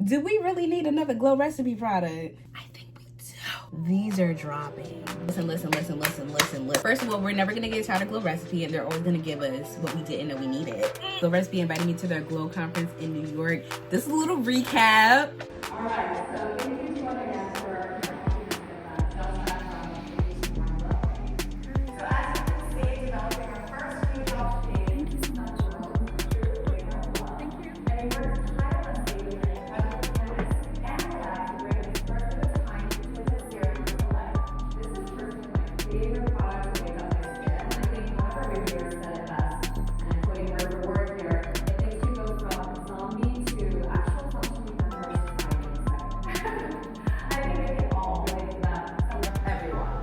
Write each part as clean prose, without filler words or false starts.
Do we really need another glow recipe product? I think we do. These are dropping. Listen. First of all, we're never gonna get tired of glow recipe, and they're always gonna give us what we didn't know we needed. Glow recipe invited me to their glow conference in New York. This is a little recap. All right, so thank you to again for so as you can see, developing our first few drops phase. Thank you. And we worked tirelessly with incredible candidates and lab to bring this first of its kind twisted serum to life. This is personally my favorite product to make up my skin. I think one of our reviewers said it best, and I'm putting word for word here. It makes you go from zombie to actual functioning member of society. I think we can all relate to that. Everyone.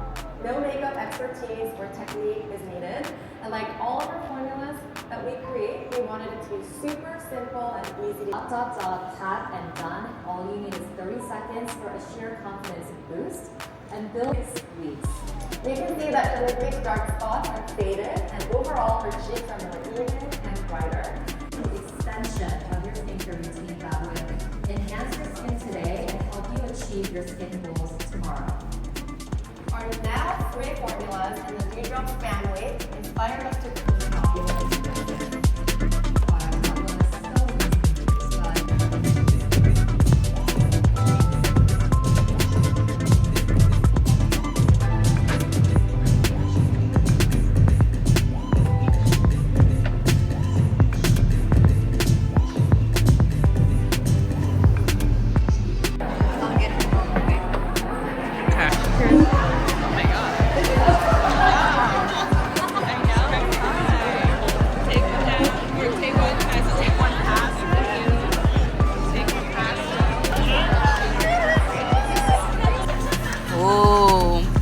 No makeup expertise or technique is needed. And like all of our formulas that we create, we wanted it to be super simple and easy to pat and done. All you need is 30 seconds for a sheer confidence boost and build 6 weeks. You can see that the bleach dark spots are faded and overall her cheeks are more even and brighter. Extension of your skincare routine that would enhance your skin today and help you achieve your skin goals tomorrow. Our now 3 formulas in the Dewdrops family inspired us to create popular.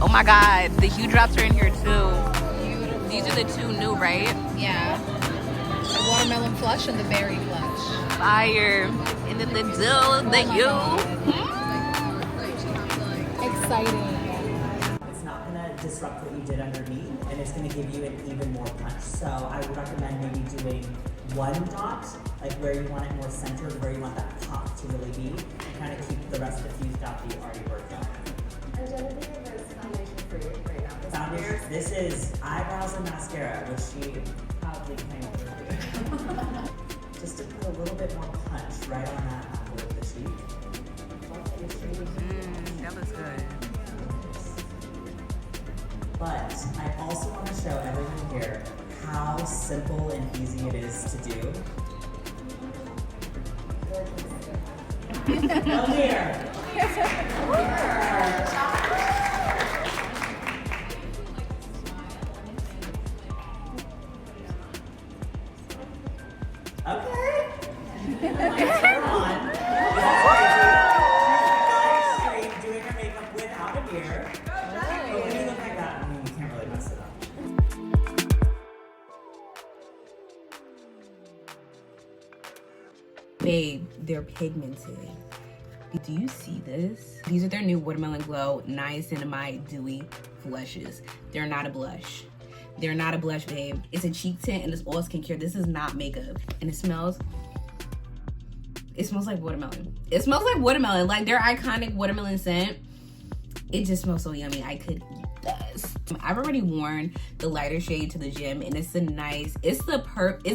Oh my god, the Hue drops are in here too. These are the 2 new, right? Yeah. The watermelon flush and the berry flush. Fire. And then the dill, the Hue. Exciting. It's not gonna disrupt what you did underneath, and it's gonna give you an even more punch. So I would recommend maybe doing 1 dot, like where you want it more centered, where you want that pop to really be, and kind of keep the rest diffused out that you already worked on. And Genevieve is foundation for you right now. Foundation, this is eyebrows and mascara, which she probably came up with. Just to put a little bit more punch right on that apple of the cheek. That looks good. But I also want to show everyone here how simple and easy it is to do. Oh dear. Okay. Lights are on. Live stream doing her makeup without a mirror. But when you look like that, I mean, you can't really mess it up. Babe, they're pigmented. Do you see this? These are their new Watermelon Glow Niacinamide Dewy Blushes. They're not a blush. They're not a blush, babe. It's a cheek tint and it's all skincare. This is not makeup. And it smells like watermelon. It smells like watermelon, like their iconic watermelon scent. It just smells so yummy. I could eat this. I've already worn the lighter shade to the gym, and it's it's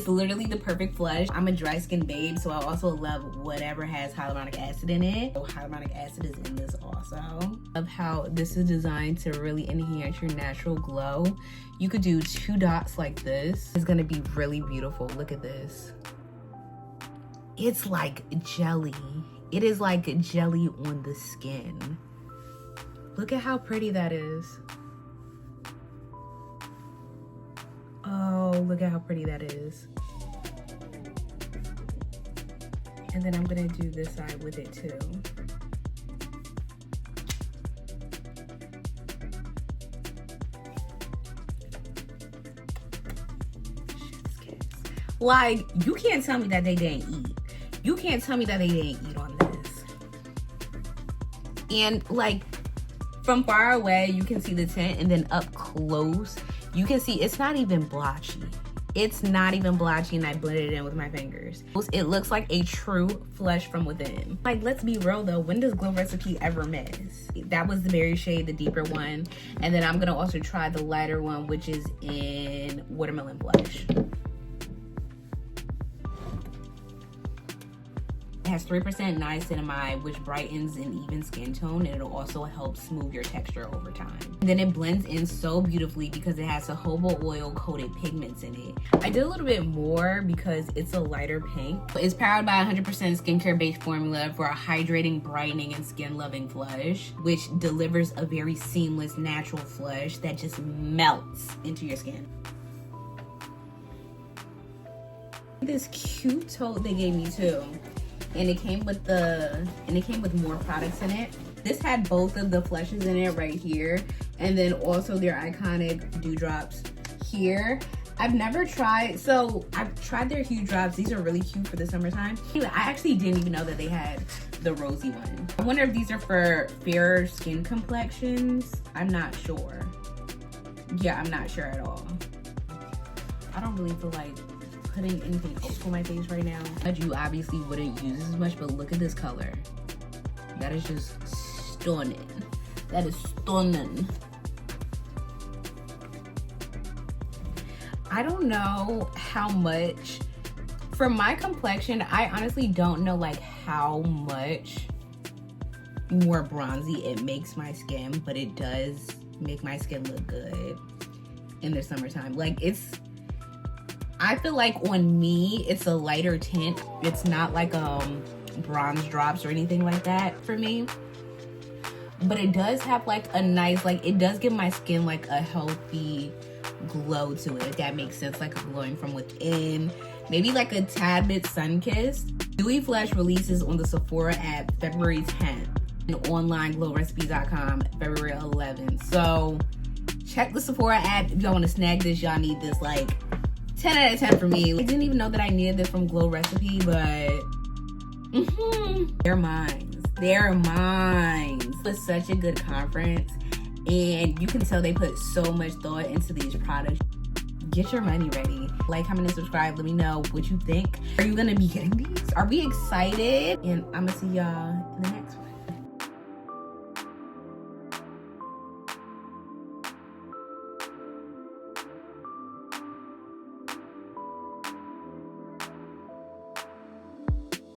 literally the perfect flush. I'm a dry skin babe, so I also love whatever has hyaluronic acid in it. So hyaluronic acid is in this also. Of how this is designed to really enhance your natural glow. You could do 2 dots like this. It's gonna be really beautiful. Look at this. It's like jelly. It is like jelly on the skin. Look at how pretty that is. Oh, look at how pretty that is. And then I'm gonna do this side with it too. Like, you can't tell me that they didn't eat. You can't tell me that they didn't eat on this. And like, from far away, you can see the tint, and then up close, you can see it's not even blotchy. It's not even blotchy and I blended it in with my fingers. It looks like a true flush from within. Like, let's be real though, when does Glow Recipe ever miss? That was the berry shade, the deeper one. And then I'm gonna also try the lighter one, which is in Watermelon Blush. It has 3% niacinamide, which brightens an even skin tone, and it'll also help smooth your texture over time. And then it blends in so beautifully because it has jojoba oil coated pigments in it. I did a little bit more because it's a lighter pink. It's powered by 100% skincare based formula for a hydrating, brightening, and skin loving flush, which delivers a very seamless, natural flush that just melts into your skin. This cute tote they gave me too. And it came with more products in it. This had both of the flushes in it right here, and then also their iconic dewdrops here. I've never tried, so I've tried their Hue Drops. These are really cute for the summertime. Anyway, I actually didn't even know that they had the rosy one. I wonder if these are for fairer skin complexions. I'm not sure. Yeah, I'm not sure at all. I don't really feel like putting anything else on my face right now. You obviously wouldn't use as much, but look at this color. That is just stunning. That is stunning. I don't know how much, for my complexion, I honestly don't know like how much more bronzy it makes my skin, but it does make my skin look good in the summertime. Like, I feel like on me, it's a lighter tint. It's not like bronze drops or anything like that for me. But it does have like a nice, like, it does give my skin like a healthy glow to it, if that makes sense, like a glowing from within. Maybe like a tad bit sun-kissed. Dewy Flush releases on the Sephora app February 10th and online glowrecipes.com February 11th. So check the Sephora app if y'all want to snag this. Y'all need this. Like, 10 out of 10 for me. I didn't even know that I needed this from Glow Recipe, but they're mine. They're mine. It was such a good conference, and you can tell they put so much thought into these products. Get your money ready. Like, comment, and subscribe. Let me know what you think. Are you gonna be getting these? Are we excited? And I'm gonna see y'all in the next one.